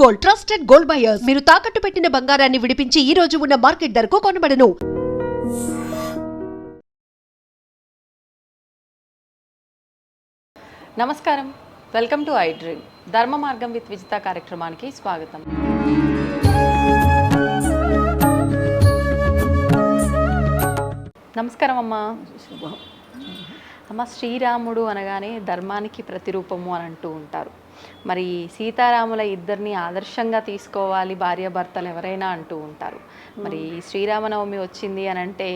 Gold, trusted gold buyers. మీరు తాకట్టు పెట్టిన బంగారాన్ని విడిపించి ఈ రోజు ఉన్న మార్కెట్ ధరకు కొనబడను. నమస్కారం, వెల్కమ్ టు ఐ డ్రీమ్. ధర్మ మార్గం విత్ విజిత కార్యక్రమానికి స్వాగతం. నమస్కారం అమ్మా. అమ్మ, శ్రీరాముడు అనగానే ధర్మానికి ప్రతిరూపము అని అంటూ ఉంటారు. మరి సీతారాముల ఇద్దరిని ఆదర్శంగా తీసుకోవాలి భార్యాభర్తలు ఎవరైనా అంటూ ఉంటారు. మరి శ్రీరామనవమి వచ్చింది అని అంటే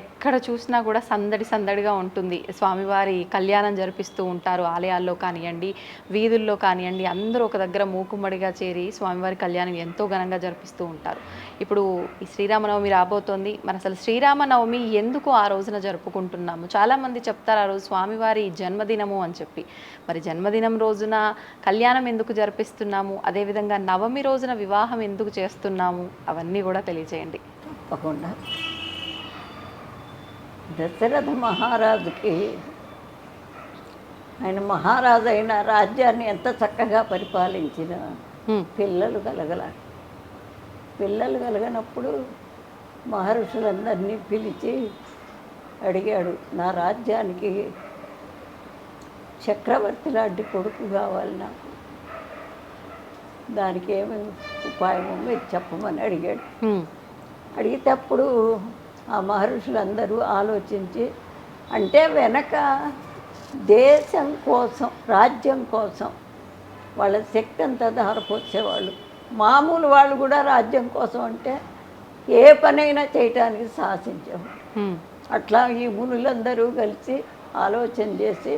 ఎక్కడ చూసినా కూడా సందడి సందడిగా ఉంటుంది. స్వామివారి కళ్యాణం జరిపిస్తూ ఉంటారు. ఆలయాల్లో కానివ్వండి, వీధుల్లో కానివ్వండి, అందరూ ఒక దగ్గర మూకుమ్మడిగా చేరి స్వామివారి కళ్యాణం ఎంతో ఘనంగా జరిపిస్తూ ఉంటారు. ఇప్పుడు ఈ శ్రీరామనవమి రాబోతోంది. మరి అసలు శ్రీరామనవమి ఎందుకు ఆ రోజున జరుపుకుంటున్నాము? చాలామంది చెప్తారు ఆ రోజు స్వామివారి జన్మదినము అని చెప్పి. మరి జన్మదినం రోజున కళ్యాణం ఎందుకు జరిపిస్తున్నాము, అదేవిధంగా నవమి రోజున వివాహం ఎందుకు చేస్తున్నాము, అవన్నీ కూడా తెలియజేయండి. తప్పకుండా. దశరథ మహారాజుకి ఆయన మహారాజు అయిన రాజ్యాన్ని ఎంత చక్కగా పరిపాలించిన పిల్లలు కలగనప్పుడు మహర్షులందరినీ పిలిచి అడిగాడు, నా రాజ్యానికి చక్రవర్తి లాంటి కొడుకు కావాలి, నాకు దానికి ఏమి ఉపాయమో మీరు చెప్పమని అడిగాడు. అడిగితే అప్పుడు ఆ మహర్షులందరూ ఆలోచించి, అంటే వెనక దేశం కోసం, రాజ్యం కోసం వాళ్ళ శక్తి అంతా ధారపోసేవాళ్ళు. మామూలు వాళ్ళు కూడా రాజ్యం కోసం అంటే ఏ పనైనా చేయటానికి సాహసించేవాళ్ళు. అట్లా ఈ మునులందరూ కలిసి ఆలోచన చేసి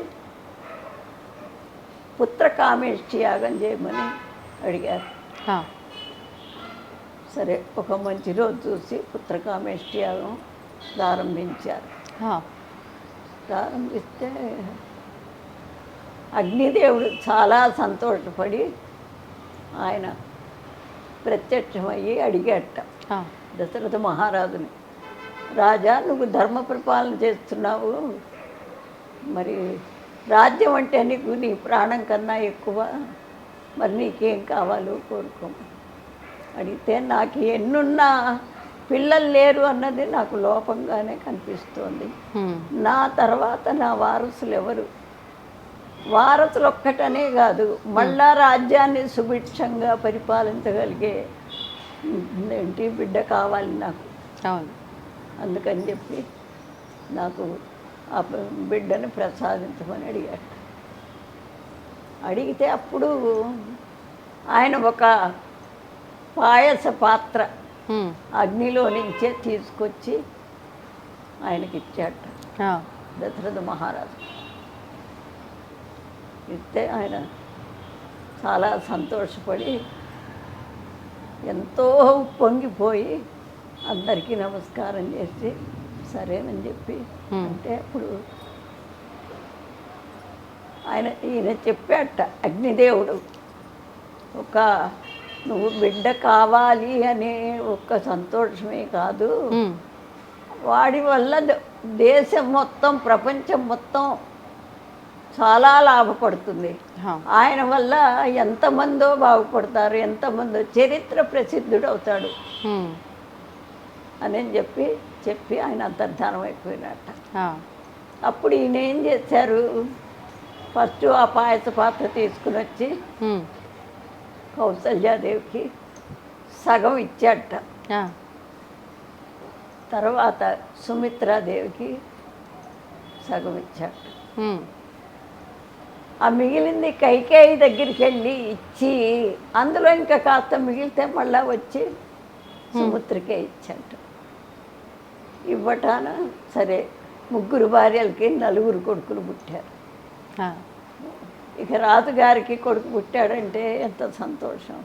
పుత్రకామేష్టి యాగం చేయమని అడిగారు. సరే, ఒక మంచి రోజు చూసి పుత్రకామేష్టి యాగం ప్రారంభించారు. ప్రారంభిస్తే అగ్నిదేవుడు చాలా సంతోషపడి ఆయన ప్రత్యక్షమయ్యి అడిగేట దశరథ మహారాజుని, రాజా, నువ్వు ధర్మ పరిపాలన చేస్తున్నావు, మరి రాజ్యం అంటే నీకు నీ ప్రాణం కన్నా ఎక్కువ, మరి నీకేం కావాలో కోరుకో అడిగితే, నాకు ఎన్నున్నా పిల్లలు లేరు అన్నది నాకు లోపంగానే కనిపిస్తోంది. నా తర్వాత నా వారసులు ఎవరు? వారసులు ఒక్కటనే కాదు, మళ్ళా రాజ్యాన్ని సుభిక్షంగా పరిపాలించగలిగే ఏంటి బిడ్డ కావాలి నాకు. అందుకని చెప్పి నాకు ఆ బిడ్డని ప్రసాదించమని అడిగాడు. అడిగితే అప్పుడు ఆయన ఒక పాయస పాత్ర అగ్నిలో నుంచే తీసుకొచ్చి ఆయనకి ఇచ్చాట దశరథ మహారాజు. ఇస్తే ఆయన చాలా సంతోషపడి ఎంతో పొంగిపోయి అందరికీ నమస్కారం చేసి సరేనని చెప్పి అంటే అప్పుడు ఈయన చెప్పాట అగ్నిదేవుడు, ఒక నువ్వు బిడ్డ కావాలి అనే ఒక్క సంతోషమే కాదు, వాడి వల్ల దేశం మొత్తం, ప్రపంచం మొత్తం చాలా లాభపడుతుంది. ఆయన వల్ల ఎంతమందో బాగుపడతారు, ఎంతమందో చరిత్ర ప్రసిద్ధుడు అవుతాడు అని చెప్పి ఆయన అంతర్ధానం అయిపోయినట్ట. అప్పుడు ఈయన ఏం చేశారు, ఫస్ట్ ఆ పాయస పాత్ర తీసుకుని వచ్చి కౌసల్యాదేవికి సగం ఇచ్చాట. తర్వాత సుమిత్రాదేవికి సగం ఇచ్చాట. ఆ మిగిలింది కైకేయి దగ్గరికి వెళ్ళి ఇచ్చి, అందులో ఇంకా కాస్త మిగిలితే మళ్ళా వచ్చి సుమిత్రకే ఇచ్చాట. ఇవ్వటాన సరే, 3 భార్యలకి 4 కొడుకులు పుట్టారు. ఇక రాజుగారికి కొడుకు పుట్టాడంటే ఎంత సంతోషం.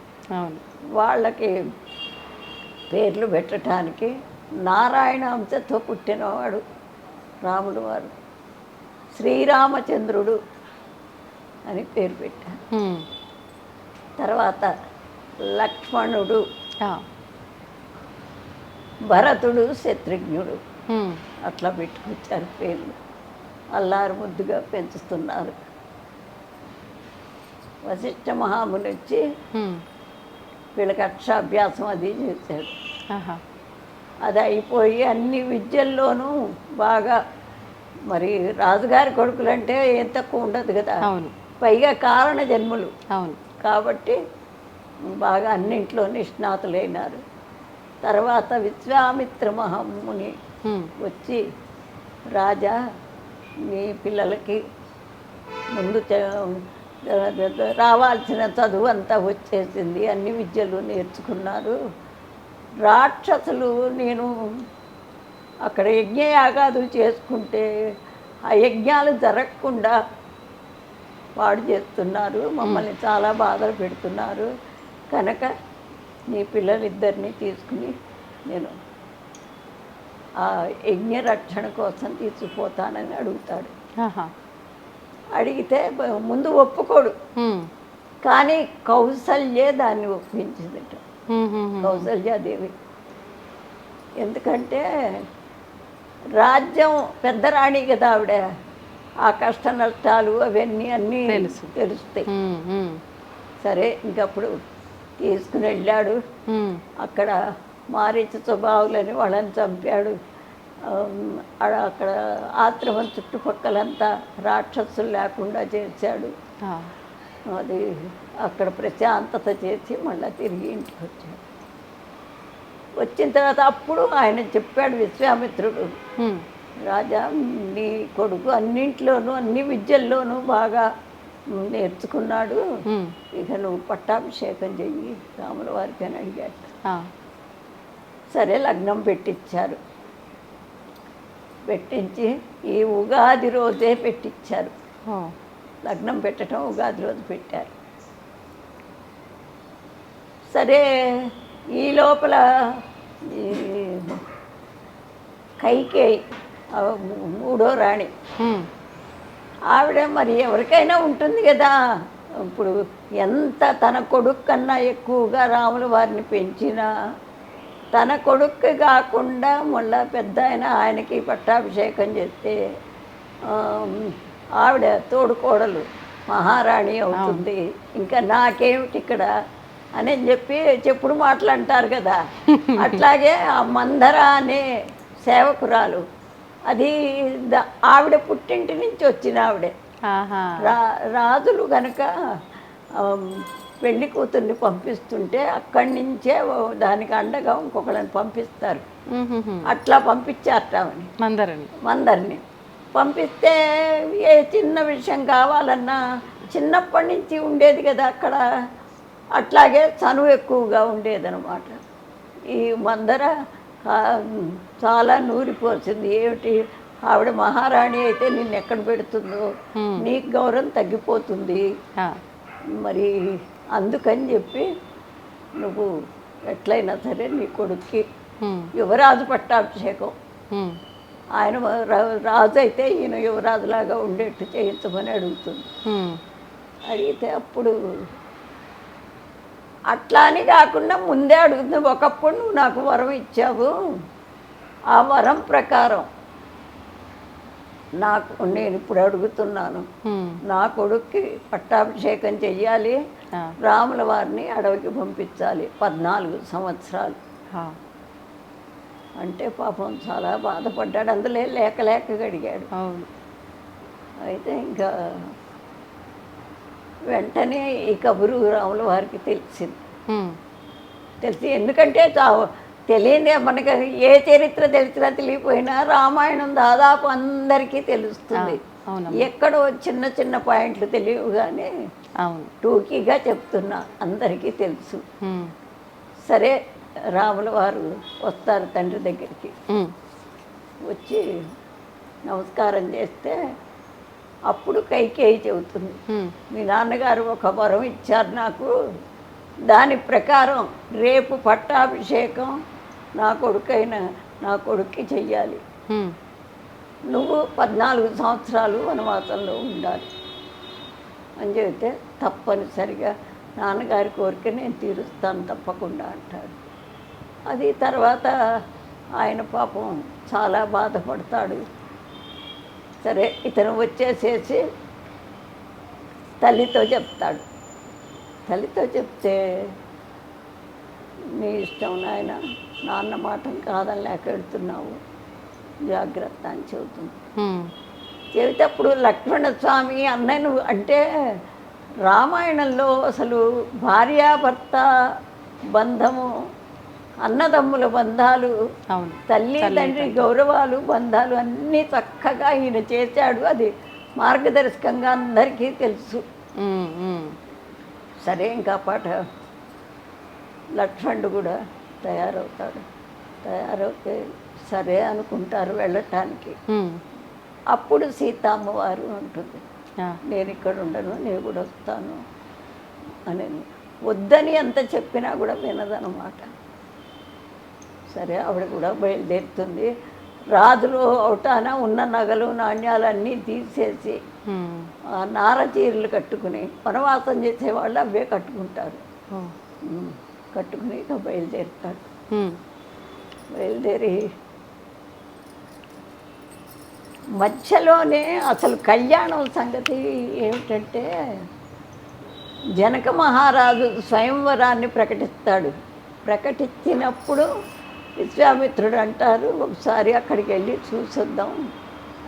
వాళ్ళకి పేర్లు పెట్టడానికి నారాయణ అంశతో పుట్టినవాడు రాముడు వారు శ్రీరామచంద్రుడు అని పేరు పెట్టారు. తర్వాత లక్ష్మణుడు, భరతుడు, శత్రుఘ్నుడు అట్లా పెట్టుకొచ్చారు పేర్లు. అల్లారు ముద్దుగా పెంచుతున్నారు. వశిష్ఠ మహాముని వచ్చి వీళ్ళకి అక్షరాభ్యాసం అది చేశాడు. ఆహా. అది అయిపోయి అన్ని విద్యల్లోనూ బాగా, మరి రాజుగారి కొడుకులంటే ఏం తక్కువ ఉండదు కదా, అవును పైగా కారణ జన్ములు అవును. కాబట్టి బాగా అన్నింట్లో నిష్ణాతులైనారు. తర్వాత విశ్వామిత్ర మహాముని వచ్చి, రాజా మీ పిల్లలకి ముందు రావాల్సిన చదువు అంతా వచ్చేసింది, అన్ని విద్యలు నేర్చుకున్నారు. రాక్షసులు నేను అక్కడ యజ్ఞయాగాదులు చేసుకుంటే ఆ యజ్ఞాలు జరగకుండా పాడు చేస్తున్నారు, మమ్మల్ని చాలా బాధలు పెడుతున్నారు. కనుక నీ పిల్లలిద్దరినీ తీసుకుని నేను ఆ యజ్ఞ రక్షణ కోసం తీసుకుపోతానని అడుగుతాడు. అడిగితే ముందు ఒప్పుకోడు, కానీ కౌసల్యే దాన్ని ఒప్పించిందట, కౌసల్యాదేవి. ఎందుకంటే రాజ్యం పెద్ద రాణి కదా ఆవిడ, ఆ కష్ట నష్టాలు అవన్నీ అన్నీ తెలుస్తాయి. సరే ఇంకప్పుడు తీసుకుని వెళ్ళాడు. అక్కడ మారీచ స్వభావులని వాళ్ళని చంపాడు. అక్కడ ఆశ్రమం చుట్టుపక్కలంతా రాక్షసులు లేకుండా చేశాడు. అది అక్కడ ప్రశాంతత చేసి మళ్ళీ తిరిగి ఇంటికి వచ్చాడు. వచ్చిన తర్వాత అప్పుడు ఆయన చెప్పాడు విశ్వామిత్రుడు, రాజా నీ కొడుకు అన్నింట్లోనూ అన్ని విద్యల్లోనూ బాగా నేర్చుకున్నాడు, ఇక నువ్వు పట్టాభిషేకం చెయ్యి రాముల వారికి అని అడిగాడు. సరే లగ్నం పెట్టించారు. పెట్టించి ఈ ఉగాది రోజే పెట్టించారు. లగ్నం పెట్టడం ఉగాది రోజు పెట్టారు. సరే ఈ లోపల కైకేయి మూడో రాణి, ఆవిడ మరి ఎవరికైనా ఉంటుంది కదా, ఇప్పుడు ఎంత తన కొడుకు కన్నా ఎక్కువగా రాముల వారిని పెంచినా తన కొడుకు కాకుండా మళ్ళా పెద్ద ఆయనకి పట్టాభిషేకం చేస్తే ఆవిడ తోడుకోడలు మహారాణి అవుతుంది, ఇంకా నాకేమిటి ఇక్కడ అని చెప్పి చెప్పుడు మాటలు అంటారు కదా. అట్లాగే ఆ మందర అనే సేవకురాలు, అది ఆవిడ పుట్టింటి నుంచి వచ్చిన ఆవిడే. రాజులు కనుక పెళ్లి కూతుర్ని పంపిస్తుంటే అక్కడి నుంచే దానికి అండగా ఇంకొకళ్ళని పంపిస్తారు. అట్లా పంపించారని మందరిని పంపిస్తే ఏ చిన్న విషయం కావాలన్నా చిన్నప్పటి నుంచి ఉండేది కదా అక్కడ, అట్లాగే చనువు ఎక్కువగా ఉండేదన్నమాట. ఈ మందర చాలా నూరిపోసింది, ఏమిటి ఆవిడ మహారాణి అయితే నిన్ను ఎక్కడ పెడుతుందో, నీకు గౌరవం తగ్గిపోతుంది, మరి అందుకని చెప్పి నువ్వు ఎట్లయినా సరే నీ కొడుక్కి యువరాజు పట్టాభిషేకం, ఆయన రాజు అయితే ఈయన యువరాజులాగా ఉండేట్టు చేయించమని అడుగుతుంది. అడిగితే అప్పుడు అట్లా అని కాకుండా ముందే అడుగుతుంది, ఒకప్పుడు నువ్వు నాకు వరం ఇచ్చావు, ఆ వరం ప్రకారం నేను ఇప్పుడు అడుగుతున్నాను, నా కొడుక్కి పట్టాభిషేకం చెయ్యాలి, రాముల వారిని అడవికి పంపించాలి 14 సంవత్సరాలు అంటే పాపం చాలా బాధపడ్డాడు. అందులో లేక అడిగాడు. అయితే ఇంకా వెంటనే ఈ కబురు రాముల వారికి తెలిసింది. ఎందుకంటే తెలియదే మనకి, ఏ చరిత్ర తెలిసినా తెలియపోయినా రామాయణం దాదాపు అందరికీ తెలుస్తుంది. ఎక్కడో చిన్న చిన్న పాయింట్లు తెలియవు కానీ టూకీగా చెప్తున్నా అందరికీ తెలుసు. సరే రాముల వారు వస్తారు తండ్రి దగ్గరికి. వచ్చి నమస్కారం చేస్తే అప్పుడు కైకేయి చెబుతుంది, మీ నాన్నగారు ఒక వరం ఇచ్చారు నాకు, దాని ప్రకారం రేపు పట్టాభిషేకం నా కొడుక్కి చెయ్యాలి, నువ్వు 14 సంవత్సరాలు వనవాసంలో ఉండాలి అని చెబితే తప్పనిసరిగా నాన్నగారి కోరిక నేను తీరుస్తాను తప్పకుండా అంటాడు. అది తర్వాత ఆయన పాపం చాలా బాధపడతాడు. సరే ఇతను వచ్చేసేసి తల్లితో చెప్తాడు. తల్లితో చెప్తే నీ ఇష్టం నాయన, నాన్న మాటను కాదని లేక వెళ్తున్నావు, జాగ్రత్త అని చెబుతుంది. చెబితేప్పుడు లక్ష్మణస్వామి అన్నయ్యను అంటే రామాయణంలో అసలు భార్యాభర్త బంధము, అన్నదమ్ముల బంధాలు, అవును, తల్లి తండ్రి గౌరవాలు, బంధాలు అన్నీ చక్కగా ఈయన చేశాడు. అది మార్గదర్శకంగా అందరికీ తెలుసు. సరే ఇంకా పాట లక్ష్మణుడు కూడా తయారవుతాడు. తయారవుతే సరే అనుకుంటారు వెళ్ళటానికి. అప్పుడు సీతమ్మవారు అంటుంది, నేను ఇక్కడ ఉండను, నేను కూడా వస్తాను అని. వద్దని ఎంత చెప్పినా కూడా వినదనమాట. సరే ఆవిడ కూడా బయలుదేరుతుంది. రాజులు అవటాన ఉన్న నగలు నాణ్యాలన్నీ తీసేసి నార చీరలు కట్టుకుని, వనవాసం చేసేవాళ్ళు అవే కట్టుకుంటారు. కట్టుకుని ఇక బయలుదేరుతాడు. బయలుదేరి మధ్యలోనే అసలు కళ్యాణం సంగతి ఏమిటంటే, జనక మహారాజు స్వయంవరాన్ని ప్రకటిస్తాడు. ప్రకటించినప్పుడు విశ్వామిత్రుడు అంటారు, ఒకసారి అక్కడికి వెళ్ళి చూసొద్దాం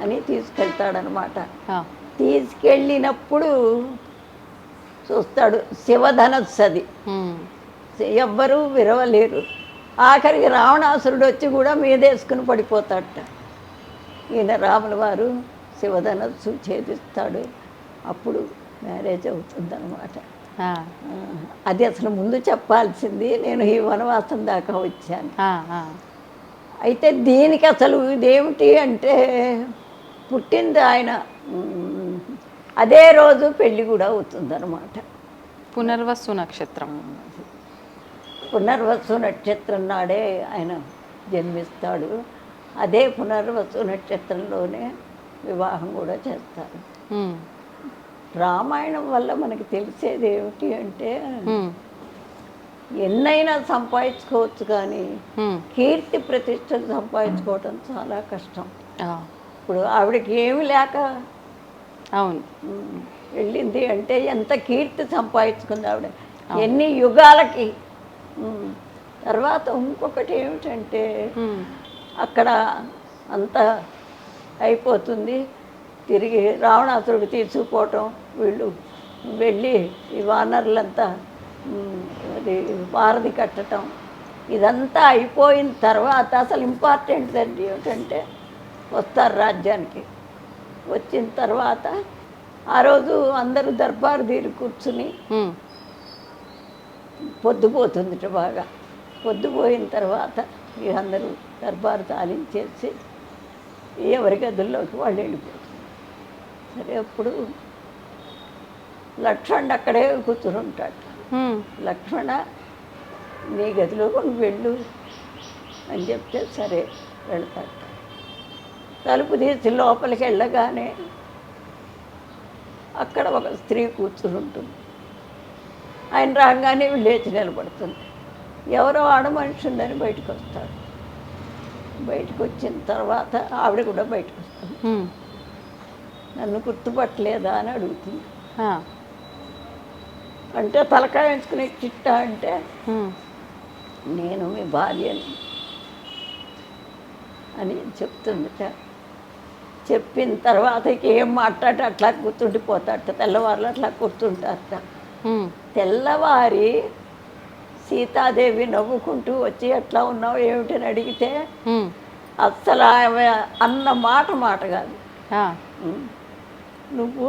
అని తీసుకెళ్తాడనమాట. తీసుకెళ్ళినప్పుడు చూస్తాడు శివధనస్సు, అది ఎవ్వరూ విరవలేరు. ఆఖరికి రావణాసురుడు వచ్చి కూడా మీదేసుకుని పడిపోతాడట. ఈయన రాముల వారు శివధనస్సు ఛేదిస్తాడు. అప్పుడు మ్యారేజ్ అవుతుందన్నమాట. అది అసలు ముందు చెప్పాల్సింది, నేను ఈ వనవాసం దాకా వచ్చాను. అయితే దీనికి అసలు ఇదేమిటి అంటే, పుట్టింది ఆయన అదే రోజు పెళ్ళి కూడా అవుతుందన్నమాట. పునర్వసు నక్షత్రం. పునర్వసు నక్షత్రం నాడే ఆయన జన్మిస్తాడు. అదే పునర్వసు నక్షత్రంలోనే వివాహం కూడా చేస్తారు. రామాయణం వల్ల మనకి తెలిసేది ఏమిటి అంటే, ఎన్నైనా సంపాదించుకోవచ్చు కానీ కీర్తి ప్రతిష్టలు సంపాదించుకోవటం చాలా కష్టం. ఇప్పుడు ఆవిడకి ఏమి లేక అవును వెళ్ళింది అంటే ఎంత కీర్తి సంపాదించుకుంది ఆవిడ, ఎన్ని యుగాలకి. తర్వాత ఇంకొకటి ఏమిటంటే, అక్కడ అంతా అయిపోతుంది, తిరిగి రావణాసురుడు తీసుకుపోవటం, వీళ్ళు వెళ్ళి ఈ వానరులంతా అది వారధి కట్టడం, ఇదంతా అయిపోయిన తర్వాత అసలు ఇంపార్టెంట్ అండి ఏమిటంటే, వస్తారు రాజ్యానికి. వచ్చిన తర్వాత ఆ రోజు అందరూ దర్బారు తీరి కూర్చుని, పొద్దుపోతుంది బాగా. పొద్దుపోయిన తర్వాత ఇక అందరూ దర్బారు తాలించేసి ఎవరి గదుల్లోకి వాళ్ళు వెళ్ళిపోతారు. సరే అప్పుడు లక్ష్మణుడు అక్కడే కూర్చుని ఉంటాడు. లక్ష్మణ, నీ గదిలో నువ్వు వెళ్ళు అని చెప్తే సరే వెళ్తాడు. తలుపు తీసి లోపలికి వెళ్ళగానే అక్కడ ఒక స్త్రీ కూర్చుని ఉంటుంది. ఆయన రాగానే లేచి నిలబడుతుంది. ఎవరో ఆడ మనిషి ఉందని బయటకు వస్తాడు. బయటకు వచ్చిన తర్వాత ఆవిడ కూడా బయటకు వస్తుంది. నన్ను గుర్తుపట్టలేదా అని అడుగుతుంది. అంటే తలకాయ ఎంచుకునే చిట్టా అంటే, నేను మీ భార్యని అని చెప్తుందిట. చెప్పిన తర్వాత ఏం మాట్లాడి అట్లా కూర్చుండిపోతాడట. తెల్లవారులు అట్లా కూర్చుంటారట. తెల్లవారి సీతాదేవి నవ్వుకుంటూ వచ్చి ఎట్లా ఉన్నావు ఏమిటని అడిగితే అస్సలు ఆమె అన్న మాట కాదు. నువ్వు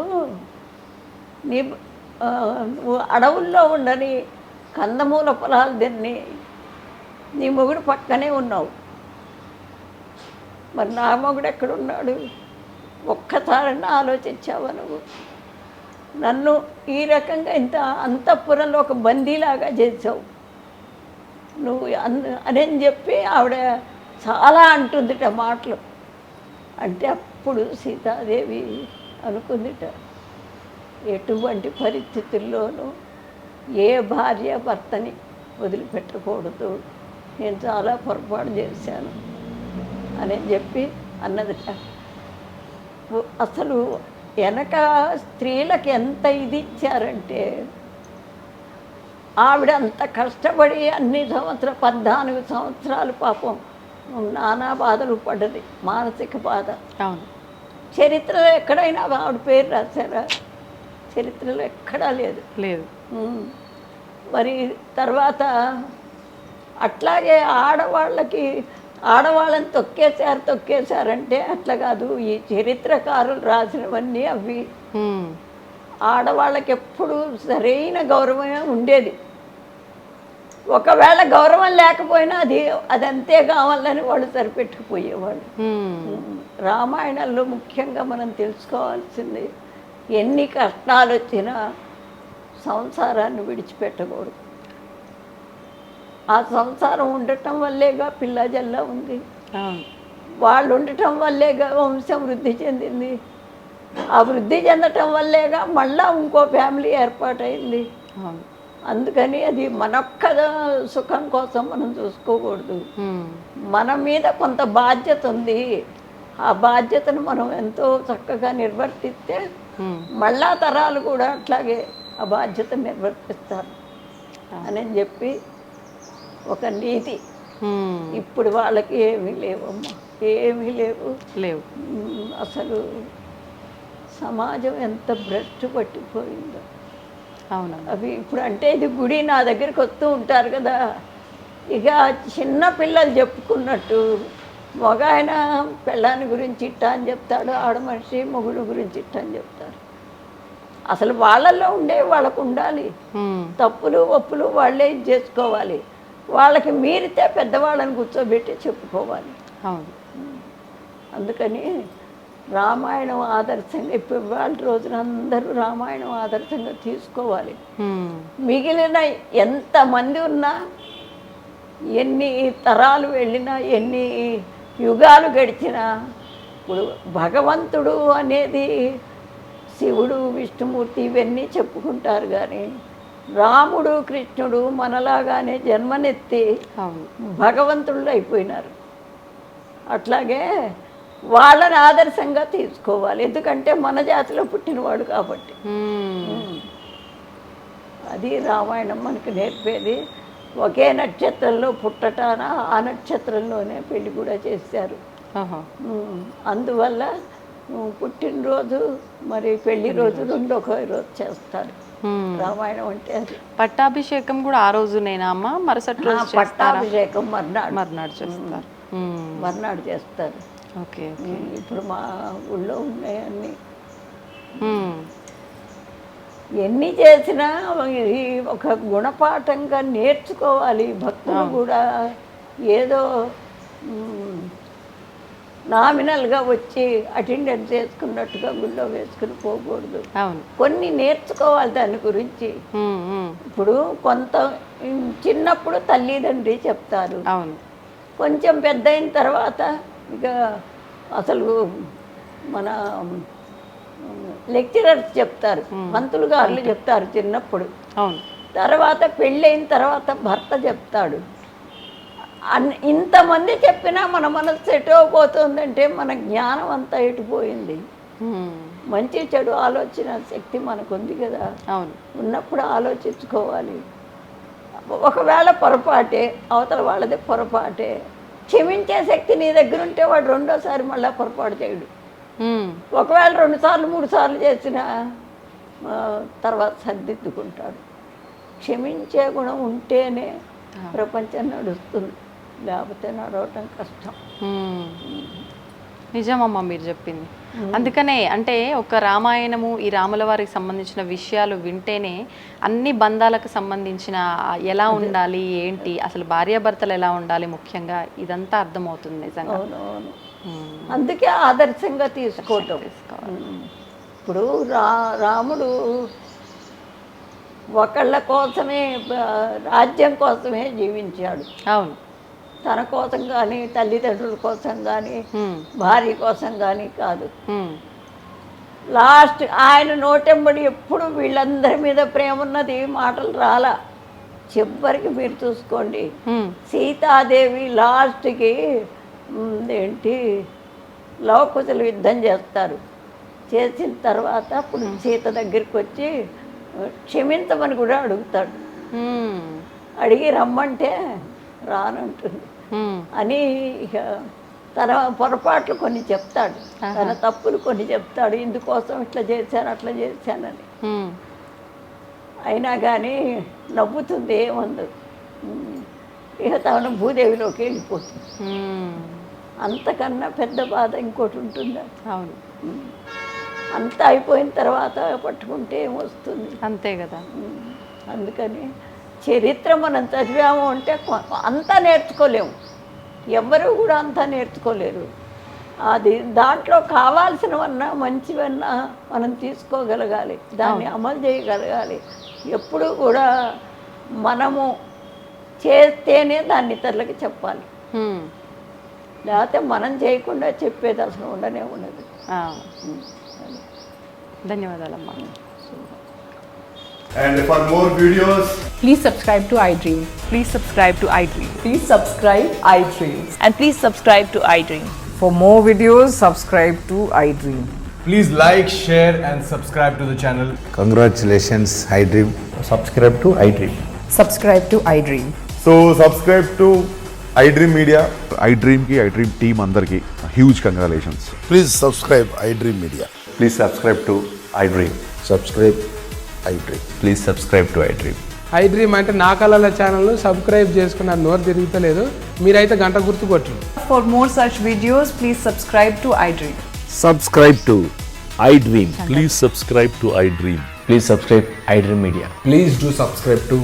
అడవుల్లో ఉండని కందమూల పొలాలు తిని నీ మొగుడు పక్కనే ఉన్నావు, మరి నా మొగుడు ఎక్కడున్నాడు? ఒక్కసారన్నా ఆలోచించావా నువ్వు? నన్ను ఈ రకంగా అంతఃపురంలో ఒక బందీలాగా చేసావు నువ్వు అని చెప్పి ఆవిడ చాలా అంటుందిట మాటలు. అంటే అప్పుడు సీతాదేవి అనుకుందిట, ఎటువంటి పరిస్థితుల్లోనూ ఏ భార్య భర్తని వదిలిపెట్టకూడదు, నేను చాలా పొరపాటు చేశాను అని చెప్పి అన్నదిట. అసలు వెనక స్త్రీలకు ఎంత ఇది ఇచ్చారంటే, ఆవిడ అంత కష్టపడి అన్ని సంవత్సరాలు 14 సంవత్సరాలు పాపం నానా బాధలు పడ్డది, మానసిక బాధ. అవును. చరిత్రలో ఎక్కడైనా ఆవిడ పేరు రాశారా? చరిత్రలో ఎక్కడా లేదు. లేదు. ఉమ్. మరి తర్వాత అట్లాగే ఆడవాళ్ళని తొక్కేశారంటే అట్లా కాదు. ఈ చరిత్రకారులు రాసినవన్నీ అవి ఆడవాళ్ళకి ఎప్పుడు సరైన గౌరవమే ఉండేది. ఒకవేళ గౌరవం లేకపోయినా అదంతే కావాలని వాళ్ళు సరిపెట్టుకుపోయేవాళ్ళు. రామాయణంలో ముఖ్యంగా మనం తెలుసుకోవాల్సింది, ఎన్ని కష్టాలు వచ్చినా సంసారాన్ని విడిచిపెట్టకూడదు. ఆ సంసారం ఉండటం వల్లేగా పిల్లజల్లా ఉంది, వాళ్ళు ఉండటం వల్లేగా వంశం వృద్ధి చెందింది, ఆ వృద్ధి చెందటం వల్లేగా మళ్ళా ఇంకో ఫ్యామిలీ ఏర్పాటైంది. అందుకని అది మనొక్క సుఖం కోసం మనం చూసుకోకూడదు. మన మీద కొంత బాధ్యత ఉంది, ఆ బాధ్యతను మనం ఎంతో చక్కగా నిర్వర్తిస్తే మళ్ళా తరాలు కూడా అట్లాగే ఆ బాధ్యతను నిర్వర్తిస్తారు అని చెప్పి ఒక నీతి. ఇప్పుడు వాళ్ళకి ఏమీ లేవమ్మా, ఏమీ లేవు. అసలు సమాజం ఎంత భ్రష్టు పట్టిపోయిందో. అవును. అవి ఇప్పుడు అంటే ఇది గుడి, నా దగ్గరికి వస్తూ ఉంటారు కదా, ఇక చిన్న పిల్లలు చెప్పుకున్నట్టు మగ ఆయన పెళ్ళాన్ని గురించి ఇట్టా అని చెప్తాడు, ఆడ మనిషి మొగుడు గురించి ఇట్టా అని చెప్తారు. అసలు వాళ్ళల్లో ఉండే వాళ్ళకు ఉండాలి, తప్పులు ఒప్పులు వాళ్ళే ఇది చేసుకోవాలి. వాళ్ళకి మీరితే పెద్దవాళ్ళని కూర్చోబెట్టి చెప్పుకోవాలి. అవును. అందుకని రామాయణం ఆదర్శంగా ఇప్పుడు వాళ్ళ రోజున అందరూ రామాయణం ఆదర్శంగా తీసుకోవాలి. మిగిలిన ఎంతమంది ఉన్నా, ఎన్ని తరాలు వెళ్ళినా, ఎన్ని యుగాలు గడిచినా, ఇప్పుడు భగవంతుడు అనేది శివుడు విష్ణుమూర్తి ఇవన్నీ చెప్పుకుంటారు, కానీ రాముడు కృష్ణుడు మనలాగానే జన్మనెత్తి భగవంతుళ్ళు అయిపోయినారు. అట్లాగే వాళ్ళని ఆదర్శంగా తీసుకోవాలి, ఎందుకంటే మన జాతిలో పుట్టినవాడు కాబట్టి. అది రామాయణం మనకు నేర్పేది. ఒకే నక్షత్రంలో పుట్టటాన ఆ నక్షత్రంలోనే పెళ్లి కూడా చేశారు. అందువల్ల పుట్టినరోజు మరి పెళ్లి రోజు రెండు ఒకే రోజు చేస్తారు. రామాయణం అంటే అది. పట్టాభిషేకం కూడా ఆ రోజునేనా అమ్మ? మరుసటి రోజు పట్టాభిషేకం మర్నాడు చేస్తారు. మర్నాడు చేస్తారు. ఓకే. ఇప్పుడు మా ఊళ్ళో ఉన్నాయన్నీ. ఎన్ని చేసినా ఇది ఒక గుణపాఠంగా నేర్చుకోవాలి. భక్తులు కూడా ఏదో నామినల్గా వచ్చి అటెండెన్స్ చేసుకున్నట్టుగా గుళ్ళో వేసుకుని పోకూడదు. కొన్ని నేర్చుకోవాలి దాని గురించి. ఇప్పుడు కొంత చిన్నప్పుడు తల్లిదండ్రి చెప్తారు, కొంచెం పెద్ద అయిన తర్వాత ఇక అసలు మన లెక్చరర్స్ చెప్తారు, పంతులు గారులు చెప్తారు చిన్నప్పుడు. తర్వాత పెళ్ళైన తర్వాత భర్త చెప్తాడు. ఇంతమంది చెప్పినా మన మనసు ఎటుపోతుందంటే మన జ్ఞానం అంతా ఎటుపోయింది. మంచి చెడు ఆలోచన శక్తి మనకు ఉంది కదా, ఉన్నప్పుడు ఆలోచించుకోవాలి. ఒకవేళ పొరపాటే, అవతల వాళ్ళది పొరపాటే, క్షమించే శక్తి నీ దగ్గర ఉంటే వాడు రెండోసారి మళ్ళీ పొరపాటు చేయడు. ఒకవేళ 2 సార్లు 3 సార్లు చేసిన తర్వాత సర్దిద్దుకుంటాడు. క్షమించే గుణం ఉంటేనే ప్రపంచం నడుస్తుంది, లేకపోతే నడవటం కష్టం. నిజమమ్మా మీరు చెప్పింది. అందుకనే అంటే ఒక రామాయణము, ఈ రాముల వారికి సంబంధించిన విషయాలు వింటేనే అన్ని బంధాలకు సంబంధించిన ఎలా ఉండాలి, ఏంటి అసలు భార్యాభర్తలు ఎలా ఉండాలి ముఖ్యంగా ఇదంతా అర్థమవుతుంది నిజంగా. అందుకే ఆదర్శంగా తీసుకోవటం. ఇప్పుడు రాముడు ఒకళ్ళ కోసమే, రాజ్యం కోసమే జీవించాడు. అవును. తన కోసం కానీ, తల్లిదండ్రుల కోసం కానీ, భార్య కోసం కానీ కాదు. లాస్ట్ ఆయన నోటెంబడి ఎప్పుడు వీళ్ళందరి మీద ప్రేమ ఉన్నది, మాటలు రాలా. చివరికి మీరు చూసుకోండి, సీతాదేవి లాస్ట్కి ఏంటి లవకుశలు యుద్ధం చేస్తారు. చేసిన తర్వాత అప్పుడు సీత దగ్గరికి వచ్చి క్షమించమని కూడా అడుగుతాడు. అడిగి రమ్మంటే రానంటుంది అని ఇక తన పొరపాట్లు కొన్ని చెప్తాడు, తన తప్పులు కొన్ని చెప్తాడు, ఇందుకోసం ఇట్లా చేశాను అట్లా చేశానని. అయినా కానీ నవ్వుతుంది, ఏముండదు. ఇక తను భూదేవిలోకి వెళ్ళిపోతుంది. అంతకన్నా పెద్ద బాధ ఇంకోటి ఉంటుందా? అవును, అంతా అయిపోయిన తర్వాత పట్టుకుంటే ఏమొస్తుంది? అంతే కదా. అందుకని చరిత్ర మనం చదివాము అంటే అంతా నేర్చుకోలేము, ఎవ్వరూ కూడా అంతా నేర్చుకోలేరు. అది దాంట్లో కావాల్సినవన్నా మంచివన్నా మనం తీసుకోగలగాలి, దాన్ని అమలు చేయగలగాలి. ఎప్పుడూ కూడా మనము చేస్తేనే దాన్ని ఇతరులకి చెప్పాలి, లేకపోతే మనం చేయకుండా చెప్పేది అసలు ఉండనే ఉండదు. ధన్యవాదాలమ్మా. And for more videos, Please subscribe to iDream. Please subscribe to iDream. Please subscribe iDream. And please subscribe to iDream. For more videos, subscribe to iDream. please like, share and subscribe to the channel. Congratulations, iDream. Subscribe to iDream. Subscribe to iDream. So subscribe to iDream Media. iDream ki iDream team andarki huge congratulations. Please subscribe iDream Media. Please subscribe to iDream. Subscribe iDream. Please subscribe to iDream. iDream అంటే నా కళల ఛానల్ను subscribe చేసుకున్నారు, నోరు తిరుగుతలేదు. మీరైతే గంట గుర్తు కొట్టండి. For more such videos, please subscribe to iDream. Subscribe to iDream. Please subscribe to iDream. Please subscribe iDream Media. Please do subscribe to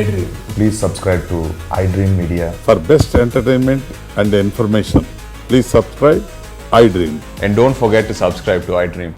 iDream. Please subscribe to iDream Media. For best entertainment and information, please subscribe iDream. And don't forget to subscribe to iDream.